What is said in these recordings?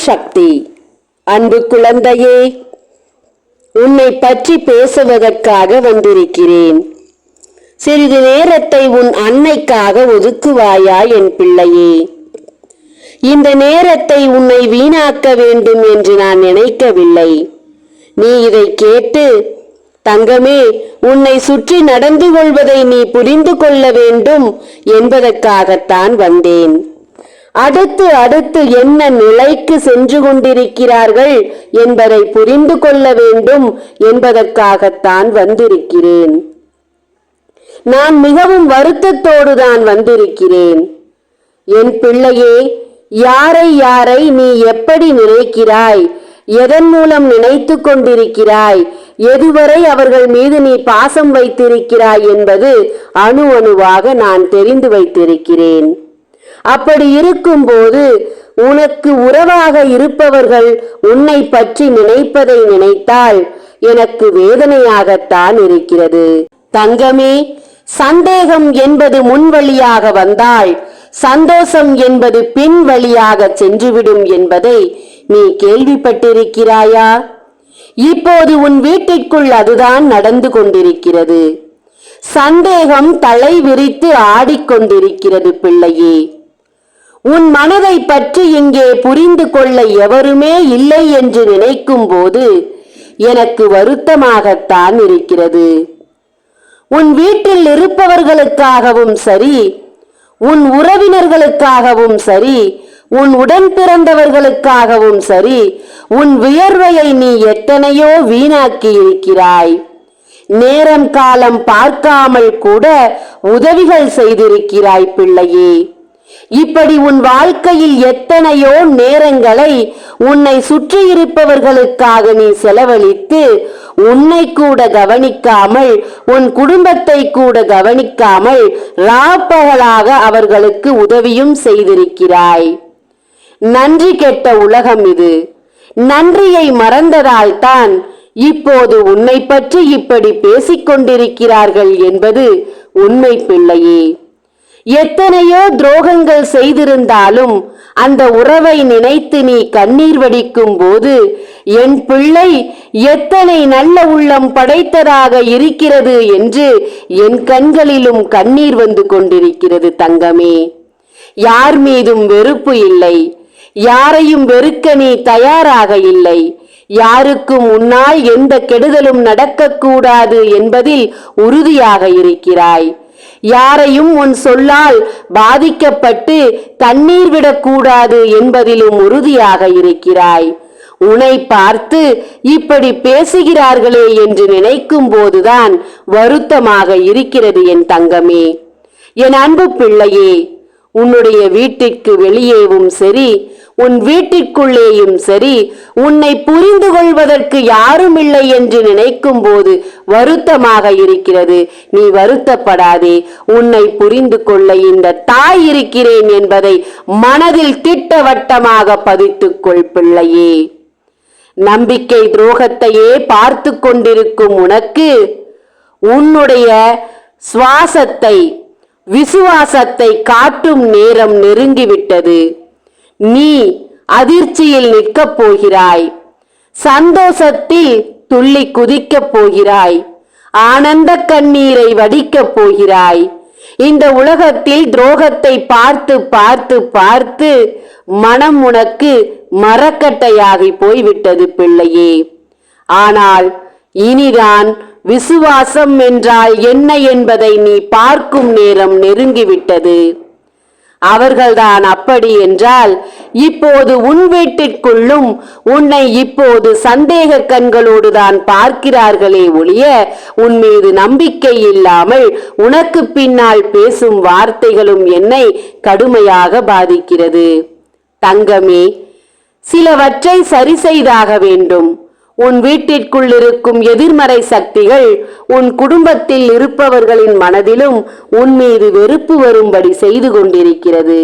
சக்தி. அன்பு குழந்தையே, உன்னை பற்றி பேசுவதற்காக வந்திருக்கிறேன். சிறிது நேரத்தை உன் அன்னைக்காக ஒதுக்குவாயா என் பிள்ளையே? இந்த நேரத்தை உன்னை வீணாக்க வேண்டும் என்று நான் நினைக்கவில்லை. நீ இதை கேட்டு, தங்கமே, உன்னை சுற்றி நடந்து கொள்வதை நீ புரிந்து கொள்ள வேண்டும் என்பதற்காகத்தான் வந்தேன். அடுத்து அடுத்து என்ன நிலைக்கு சென்று கொண்டிருக்கிறார்கள் என்பதை புரிந்து கொள்ள வேண்டும் என்பதற்காகத்தான் வந்திருக்கிறேன். நான் மிகவும் வருத்தத்தோடு தான் வந்திருக்கிறேன். என் பிள்ளையே, யாரை யாரை நீ எப்படி நினைக்கிறாய், எதன் மூலம் நினைத்து கொண்டிருக்கிறாய், எதுவரை அவர்கள் மீது நீ பாசம் வைத்திருக்கிறாய் என்பது அணு அணுவாக நான் தெரிந்து வைத்திருக்கிறேன். அப்படி இருக்கும்போது உனக்கு உறவாக இருப்பவர்கள் உன்னை பற்றி நினைப்பதை நினைத்தால் எனக்கு வேதனையாகத்தான் இருக்கிறது. தங்கமே, சந்தேகம் என்பது முன்வழியாக வந்தால் சந்தோஷம் என்பது பின் வழியாக சென்றுவிடும் என்பதை நீ கேள்விப்பட்டிருக்கிறாயா? இப்போது உன் வீட்டிற்குள் அதுதான் நடந்து கொண்டிருக்கிறது. சந்தேகம் தலை விரித்து ஆடிக்கொண்டிருக்கிறது பிள்ளையே. உன் மனதை பற்றி இங்கே புரிந்து கொள்ள எவருமே இல்லை என்று நினைக்கும் போது எனக்கு வருத்தமாகத்தான் இருக்கிறது. உன் வீட்டில் இருப்பவர்களுக்காகவும் சரி, உன் உறவினர்களுக்காகவும் சரி, உன் உடன் பிறந்தவர்களுக்காகவும் சரி, உன் வியர்வையை நீ எத்தனையோ வீணாக்கி இருக்கிறாய். நேரம் காலம் பார்க்காமல் கூட உதவிகள் செய்திருக்கிறாய் பிள்ளையே. இப்படி உன் வாழ்க்கையில் எத்தனையோ நேரங்களை உன்னை சுற்றி இருப்பவர்களுக்காக நீ செலவழித்து உன்னை கூட கவனிக்காமல், உன் குடும்பத்தை கூட கவனிக்காமல் ராப்பகலாக அவர்களுக்கு உதவியும் செய்திருக்கிறாய். நன்றி கெட்ட உலகம் இது. நன்றியை மறந்ததால் தான் இப்போது உன்னை பற்றி இப்படி பேசிக்கொண்டிருக்கிறார்கள் என்பது உண்மை பிள்ளையே. எத்தனையோ துரோகங்கள் செய்திருந்தாலும் அந்த உறவை நினைத்து நீ கண்ணீர் வடிக்கும் போது என் பிள்ளை எத்தனை நல்ல உள்ளம் படைத்ததாக இருக்கிறது என்று என் கண்களிலும் கண்ணீர் வந்து கொண்டிருக்கிறது தங்கமே. யார் மீதும் வெறுப்பு இல்லை, யாரையும் வெறுக்க நீ தயாராக இல்லை. யாருக்கும் உன்னால் எந்த கெடுதலும் நடக்கக்கூடாது என்பதில் உறுதியாக இருக்கிறாய். யாரையும் உன் சொல்லால் பாதிக்கப்பட்டு தண்ணீர் விடக்கூடாது என்பதிலும் உறுதியாக இருக்கிறாய். உன்னை பார்த்து இப்படி பேசுகிறார்களே என்று நினைக்கும் போதுதான் வருத்தமாக இருக்கிறது என் தங்கமே. என் அன்பு பிள்ளையே, உன்னுடைய வீட்டிற்கு வெளியேவும் சரி, உன் வீட்டிற்குள்ளேயும் சரி, உன்னை புரிந்து கொள்வதற்கு யாரும் இல்லை என்று நினைக்கும் போது வருத்தமாக இருக்கிறது. நீ வருத்தப்படாதே. உன்னை புரிந்து கொள்ள இந்த தாய் இருக்கிறேன் என்பதை மனதில் திட்டவட்டமாக பதித்துக்கொள் பிள்ளையே. நம்பிக்கை துரோகத்தையே பார்த்து கொண்டிருக்கும் உனக்கு உன்னுடைய சுவாசத்தை, விசுவாசத்தை காட்டும் நேரம் நெருங்கிவிட்டது. நீ அதிர்ச்சியில் நிற்கப் போகிறாய். சந்தோஷத்தில் துள்ளி குதிக்கப் போகிறாய். ஆனந்த கண்ணீரை வடிக்கப் போகிறாய். இந்த உலகத்தில் துரோகத்தை பார்த்து பார்த்து பார்த்து மனம் உனக்கு மரக்கட்டையாகி போய்விட்டது பிள்ளையே. ஆனால் இனிதான் விசுவாசம் என்றால் என்ன என்பதை நீ பார்க்கும் நேரம் நெருங்கிவிட்டது. அவர்கள்தான் அப்படி என்றால் இப்போது உன் வீட்டிற்குள்ளும் உன்னை இப்போது சந்தேக கண்களோடு தான் பார்க்கிறார்களே ஒழிய உன் மீது நம்பிக்கை இல்லாமல் உனக்கு பின்னால் பேசும் வார்த்தைகளும் என்னை கடுமையாக பாதிக்கிறது. தங்கமே, சிலவற்றை சரி செய்தாக வேண்டும். உன் வீட்டிற்குள் இருக்கும் எதிர்மறை சக்திகள் உன் குடும்பத்தில் இருப்பவர்களின் மனதிலும் உன் மீது வெறுப்பு வரும்படி செய்து கொண்டிருக்கிறது.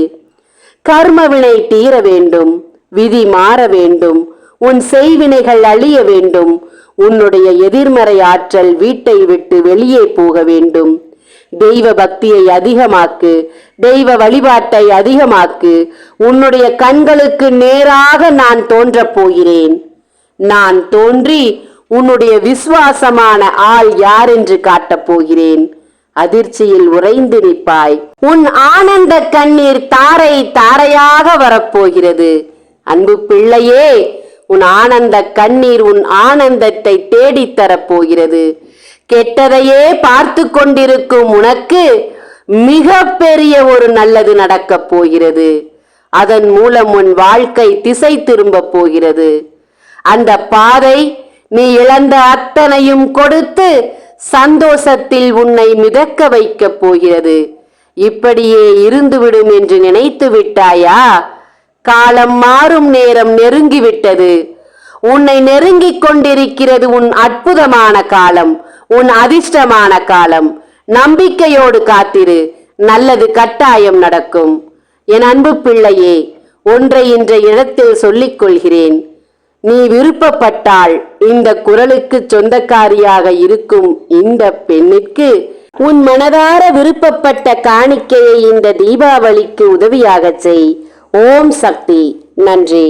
கர்மவினை தீர வேண்டும், விதி மாற வேண்டும், உன் செய்வினைகள் அழிய வேண்டும். உன்னுடைய எதிர்மறை ஆற்றல் வீட்டை விட்டு வெளியே போக வேண்டும். தெய்வ பக்தியை அதிகமாக்கு, தெய்வ வழிபாட்டை அதிகமாக்கு. உன்னுடைய கண்களுக்கு நேராக நான் தோன்றப் போகிறேன். நான் தோன்றி உன்னுடைய விசுவாசமான ஆள் யார் என்று காட்டப் போகிறேன். அதிர்ச்சியில் உறைந்து நிற்பாய். உன் ஆனந்த கண்ணீர் தாரை தாரையாக வரப்போகிறது. அன்பு பிள்ளையே, உன் ஆனந்த கண்ணீர் உன் ஆனந்தத்தை தேடித்தரப் போகிறது. கெட்டதையே பார்த்து கொண்டிருக்கும் உனக்கு மிக பெரிய ஒரு நல்லது நடக்கப் போகிறது. அதன் மூலம் உன் வாழ்க்கை திசை திரும்ப போகிறது. அந்த பாதை நீ இழந்த அத்தனையும் கொடுத்து சந்தோஷத்தில் உன்னை மிதக்க வைக்கப் போகிறது. இப்படியே இருந்துவிடும் என்று நினைத்து விட்டாயா? காலம் மாறும் நேரம் நெருங்கிவிட்டது. உன்னை நெருங்கிக் கொண்டிருக்கிறது உன் அற்புதமான காலம், உன் அதிர்ஷ்டமான காலம். நம்பிக்கையோடு காத்திரு, நல்லது கட்டாயம் நடக்கும். என் அன்பு பிள்ளையே, ஒன்றை இன்றைய இடத்தில் சொல்லிக் கொள்கிறேன். நீ விருப்பப்பட்டால் இந்த குரலுக்கு சொந்தக்காரியாக இருக்கும் இந்த பெண்ணிற்கு உன் மனதார விருப்பப்பட்ட காணிக்கையை இந்த தீபாவளிக்கு உதவியாக செய். ஓம் சக்தி. நன்றி.